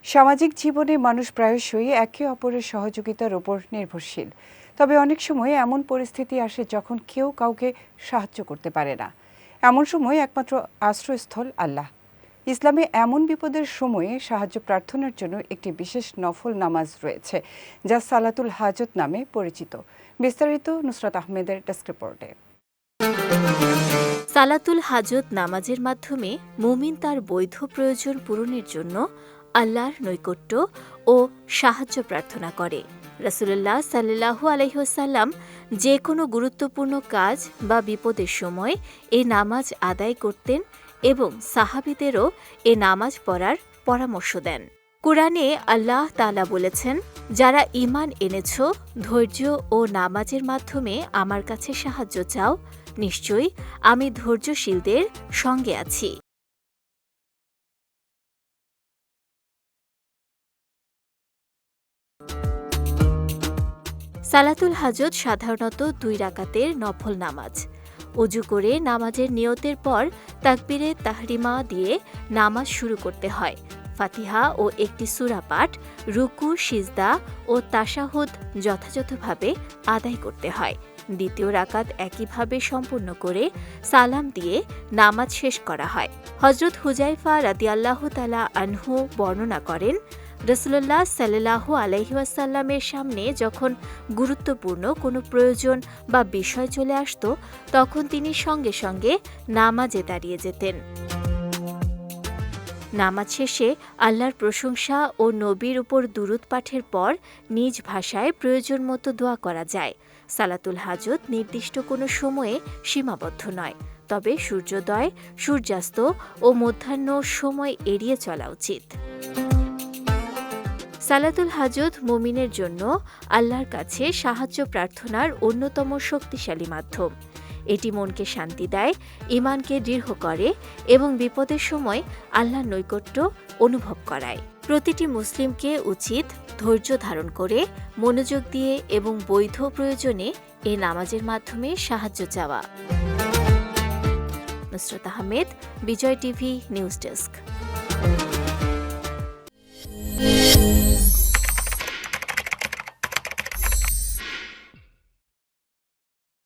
সামাজিক জীবনে মানুষ প্রায়শই একে অপরের সহযোগিতার উপর নির্ভরশীল। তবে অনেক সময় এমন পরিস্থিতি আসে যখন কেউ কাউকে সাহায্য করতে পারে না। এমন সময় একমাত্র আশ্রয়স্থল আল্লাহ। ইসলামে এমন বিপদের সময়ে সাহায্য প্রার্থনার জন্য একটি বিশেষ নফল নামাজ রয়েছে, যা সালাতুল হাজত নামে পরিচিত। বিস্তারিত নুসরাত আহমেদের ডেস্ক রিপোর্টে। সালাতুল হাজত নামাজের মাধ্যমে মুমিন তার বৈধ প্রয়োজন পূরণের জন্য আল্লাহর নৈকট্য ও সাহায্য প্রার্থনা করে। রাসূলুল্লাহ সাল্লাল্লাহু আলাইহি ওয়াসাল্লাম যে কোনো গুরুত্বপূর্ণ কাজ বা বিপদের সময় এই নামাজ আদায় করতেন এবং সাহাবীদেরও এ নামাজ পড়ার পরামর্শ দেন। কুরআনে আল্লাহ তাআলা বলেছেন, যারা ঈমান এনেছ, ধৈর্য ও নামাজের মাধ্যমে আমার কাছে সাহায্য চাও, নিশ্চয়ই আমি ধৈর্যশীলদের সঙ্গে আছি। সালাতুল হাজত সাধারণত 2 রাকাতের নফল নামাজ। অজু করে নামাজের নিয়তের পর তাকবীরে তাহরিমা দিয়ে নামাজ শুরু করতে হয়। ফাতিহা ও একটি সূরা পাঠ, রুকু, সিজদা ও তাশাহুদ যথাযথভাবে আদায় করতে হয়। দ্বিতীয় রাকাত একইভাবে সম্পূর্ণ করে সালাম দিয়ে নামাজ শেষ করা হয়। হযরত হুযায়ফা রাদিয়াল্লাহু তাআলা আনহু বর্ণনা করেন, রাসূলুল্লাহ সাল্লাল্লাহু আলাইহি ওয়াসাল্লামের সামনে যখন গুরুত্বপূর্ণ কোনো প্রয়োজন বা বিষয় চলে আসত, তখন তিনি সঙ্গে সঙ্গে নামাজে দাঁড়িয়ে যেতেন। নামাজ শেষে আল্লাহর প্রশংসা ও নবীর উপর দুরূদ পাঠের পর নিজ ভাষায় প্রয়োজন মতো দোয়া করা যায়। সালাতুল হাজত নির্দিষ্ট কোনো সময়ে সীমাবদ্ধ নয়, তবে সূর্যোদয়, সূর্যাস্ত ও মধ্যাহ্ন সময় এড়িয়ে চলা উচিত। সালাতুল হাজত মুমিনের জন্য আল্লাহর কাছে সাহায্য প্রার্থনার অন্যতম শক্তিশালী মাধ্যম। এটি মনকে শান্তি দেয়, ঈমানকে দৃঢ় করে এবং বিপদের সময় আল্লাহর নৈকট্য অনুভব করায়। প্রতিটি মুসলিমকে উচিত ধৈর্য ধারণ করে, মনোযোগ দিয়ে এবং বৈধ প্রয়োজনে এই নামাজের মাধ্যমে সাহায্য চাওয়া। নুসরাত আহমেদ, বিজয় টিভি নিউজ ডেস্ক।